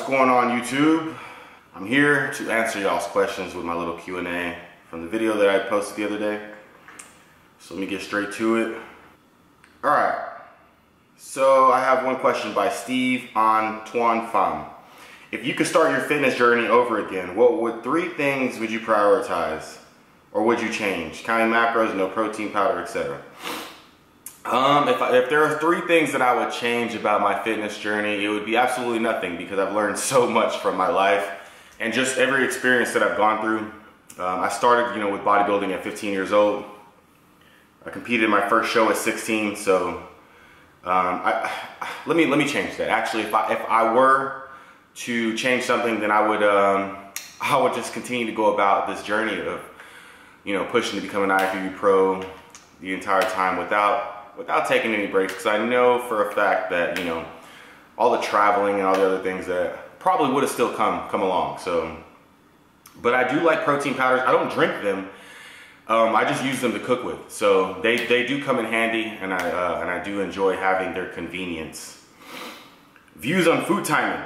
What's going on, YouTube? I'm here to answer y'all's questions with my little Q&A from the video that I posted the other day. So let me get straight to it. Alright, so I have one question by Steve Antoine Pham. If you could start your fitness journey over again, what 3 things would you prioritize? Or would you change? Counting macros, no protein powder, etc. If there are 3 things that I would change about my fitness journey, it would be absolutely nothing, because I've learned so much from my life and just every experience that I've gone through. I started, with bodybuilding at 15 years old. I competed in my first show at 16. So let me change that. Actually, if I were to change something, then I would just continue to go about this journey of pushing to become an IFBB pro the entire time without taking any breaks, because I know for a fact that all the traveling and all the other things that probably would have still come along. So, but I do like protein powders. I don't drink them. I just use them to cook with. So they do come in handy, and I do enjoy having their convenience. Views on food timing.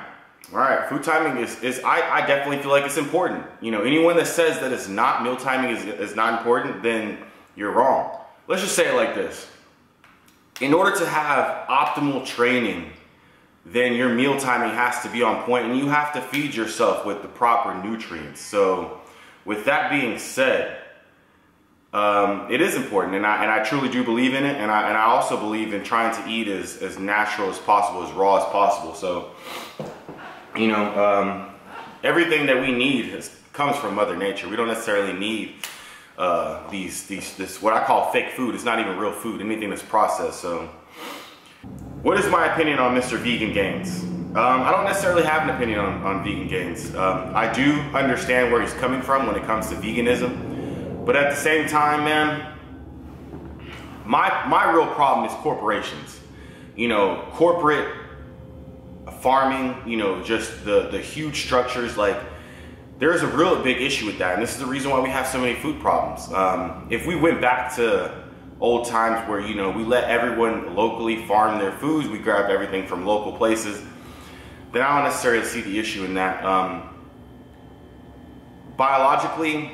All right, food timing is I definitely feel like it's important. Anyone that says that it's not, meal timing is not important, then you're wrong. Let's just say it like this. In order to have optimal training, then your meal timing has to be on point, and you have to feed yourself with the proper nutrients. So with that being said, it is important, and I truly do believe in it, and I also believe in trying to eat as natural as possible, as raw as possible. So everything that we need comes from Mother Nature. We don't necessarily need this what I call fake food. It's not even real food, anything that's processed. So what is my opinion on Mr. Vegan Gains? I don't necessarily have an opinion on Vegan Gains. I do understand where he's coming from when it comes to veganism, but at the same time, man, my real problem is corporations. Corporate farming, just the huge structures. Like, there's a real big issue with that, and this is the reason why we have so many food problems. If we went back to old times where we let everyone locally farm their foods, we grabbed everything from local places, then I don't necessarily see the issue in that. Biologically,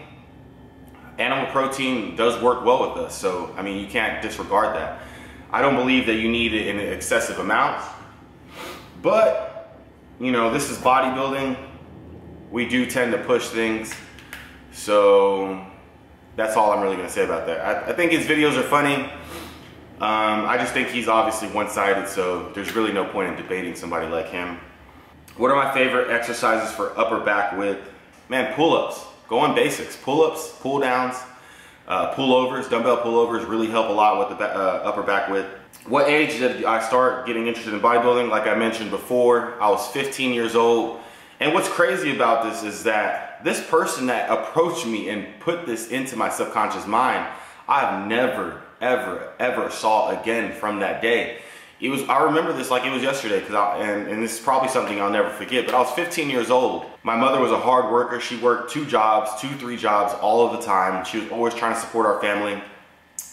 animal protein does work well with us, so I mean, you can't disregard that. I don't believe that you need it in excessive amounts, but this is bodybuilding. We do tend to push things, so that's all I'm really gonna say about that. I think his videos are funny. I just think he's obviously one-sided, so there's really no point in debating somebody like him. What are my favorite exercises for upper back width? Man, pull-ups. Go on basics. Pull-ups, pull-downs, pullovers, dumbbell pullovers really help a lot with the upper back width. What age did I start getting interested in bodybuilding? Like I mentioned before, I was 15 years old. And what's crazy about this is that this person that approached me and put this into my subconscious mind, I've never, ever saw again from that day. I remember this like it was yesterday, and this is probably something I'll never forget, but I was 15 years old. My mother was a hard worker. She worked 2 jobs, 2-3 jobs all of the time. She was always trying to support our family.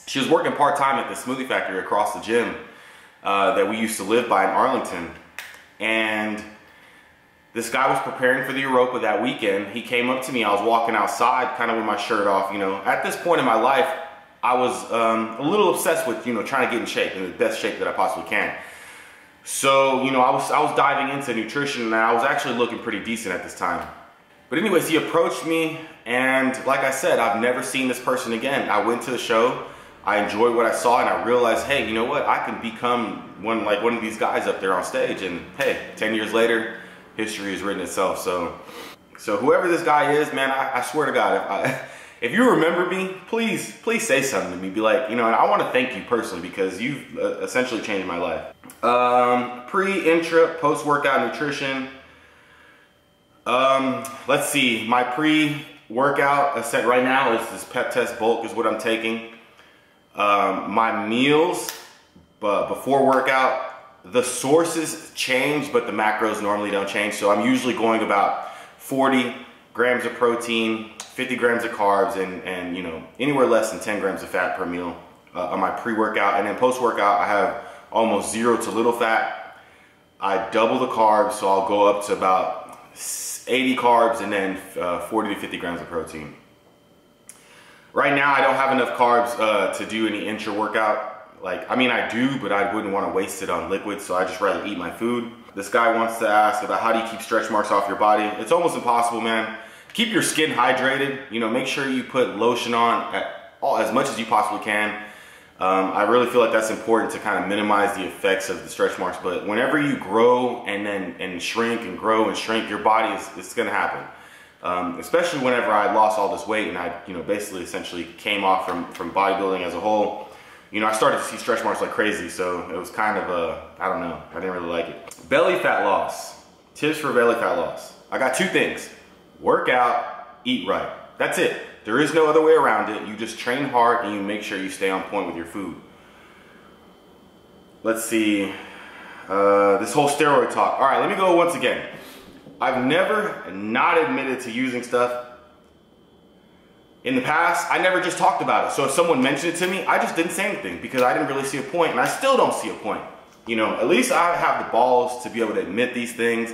She was working part-time at the smoothie factory across the gym that we used to live by in Arlington. And this guy was preparing for the Europa that weekend. He came up to me. I was walking outside kind of with my shirt off. At this point in my life, I was a little obsessed with, trying to get in shape, in the best shape that I possibly can. So, I was diving into nutrition, and I was actually looking pretty decent at this time. But anyways, he approached me, and like I said, I've never seen this person again. I went to the show. I enjoyed what I saw, and I realized, hey, you know what? I can become one of these guys up there on stage. And hey, 10 years later, history has written itself. So whoever this guy is, man, I swear to God, if you remember me, please say something to me. Be like, and I want to thank you personally, because you've essentially changed my life. Pre, intra, post-workout nutrition. Let's see, my pre-workout right now is this Pep Test Bulk is what I'm taking. My meals, before workout, the sources change, but the macros normally don't change. So I'm usually going about 40 grams of protein, 50 grams of carbs, and anywhere less than 10 grams of fat per meal on my pre-workout. And then post-workout, I have almost 0 to little fat, I double the carbs, so I'll go up to about 80 carbs and then 40 to 50 grams of protein. Right now, I don't have enough carbs to do any intra workout. Like, I mean, I do, but I wouldn't want to waste it on liquids, so I just rather eat my food. This guy wants to ask about how do you keep stretch marks off your body. It's almost impossible, man. Keep your skin hydrated. You know, make sure you put lotion on as much as you possibly can. I really feel like that's important to kind of minimize the effects of the stretch marks. But whenever you grow and shrink and grow and shrink, your body it's going to happen. Especially whenever I lost all this weight and I, basically essentially came off from bodybuilding as a whole. I started to see stretch marks like crazy, so it was kind of I don't know, I didn't really like it. Belly fat loss. Tips for belly fat loss. I got two things. Work out, eat right. That's it. There is no other way around it. You just train hard and you make sure you stay on point with your food. Let's see, this whole steroid talk. All right, let me go once again. I've never not admitted to using stuff. In the past, I never just talked about it. So if someone mentioned it to me, I just didn't say anything because I didn't really see a point, and I still don't see a point. At least I have the balls to be able to admit these things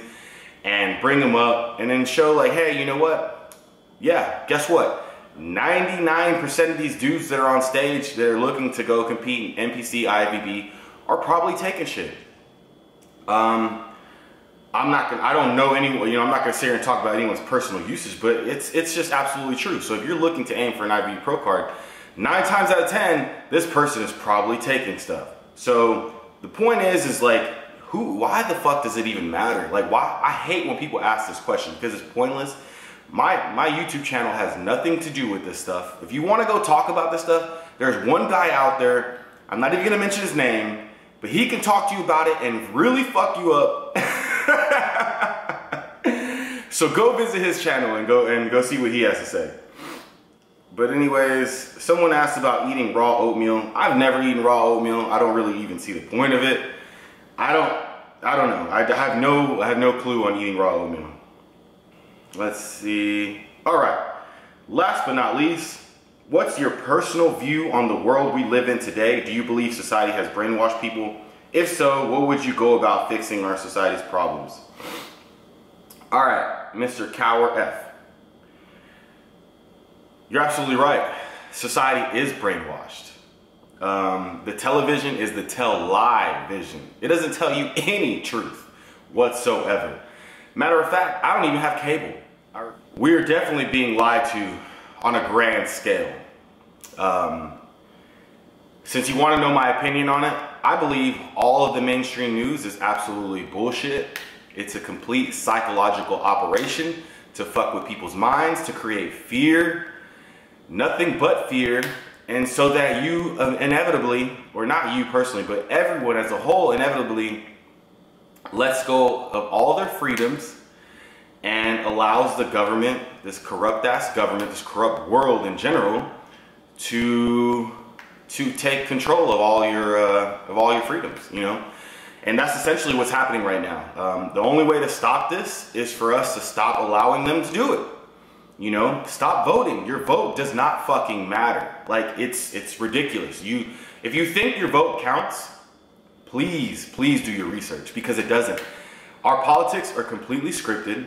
and bring them up and then show like, hey, you know what? Yeah, guess what? 99% of these dudes that are on stage that are looking to go compete in NPC, IFBB are probably taking shit. I don't know anyone, I'm not gonna sit here and talk about anyone's personal usage, but it's just absolutely true. So if you're looking to aim for an IFBB Pro card, 9 times out of 10, this person is probably taking stuff. So the point is like, why the fuck does it even matter? Like, why? I hate when people ask this question because it's pointless. My YouTube channel has nothing to do with this stuff. If you wanna go talk about this stuff, there's one guy out there, I'm not even gonna mention his name, but he can talk to you about it and really fuck you up. So go visit his channel and go see what he has to say. But anyways, someone asked about eating raw oatmeal. I've never eaten raw oatmeal. I don't really even see the point of it. I don't know. I have no clue on eating raw oatmeal. Let's see. All right. Last but not least, what's your personal view on the world we live in today? Do you believe society has brainwashed people? If so, what would you go about fixing our society's problems? All right, Mr. Cower F. You're absolutely right. Society is brainwashed. The television is the tell-lie vision. It doesn't tell you any truth whatsoever. Matter of fact, I don't even have cable. We're definitely being lied to on a grand scale. Since you want to know my opinion on it, I believe all of the mainstream news is absolutely bullshit. It's a complete psychological operation to fuck with people's minds, to create fear, nothing but fear, and so that you inevitably, or not you personally, but everyone as a whole inevitably lets go of all their freedoms and allows the government, this corrupt ass government, this corrupt world in general, to take control of all your freedoms, And that's essentially what's happening right now. The only way to stop this is for us to stop allowing them to do it. Stop voting. Your vote does not fucking matter. Like, it's ridiculous. If you think your vote counts, please do your research, because it doesn't. Our politics are completely scripted.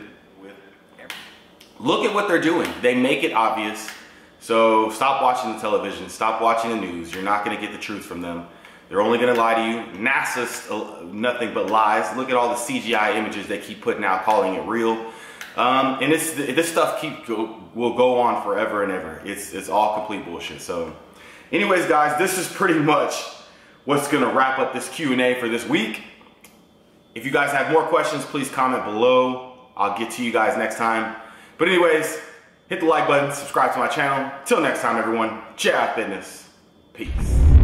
Look at what they're doing. They make it obvious. So stop watching the television, stop watching the news. You're not gonna get the truth from them. They're only gonna lie to you. NASA's nothing but lies. Look at all the CGI images they keep putting out, calling it real. And this stuff will go on forever and ever. It's all complete bullshit. So anyways, guys, this is pretty much what's gonna wrap up this Q&A for this week. If you guys have more questions, please comment below. I'll get to you guys next time. But anyways, hit the like button, subscribe to my channel. Till next time, everyone, J.I. Fitness. Peace.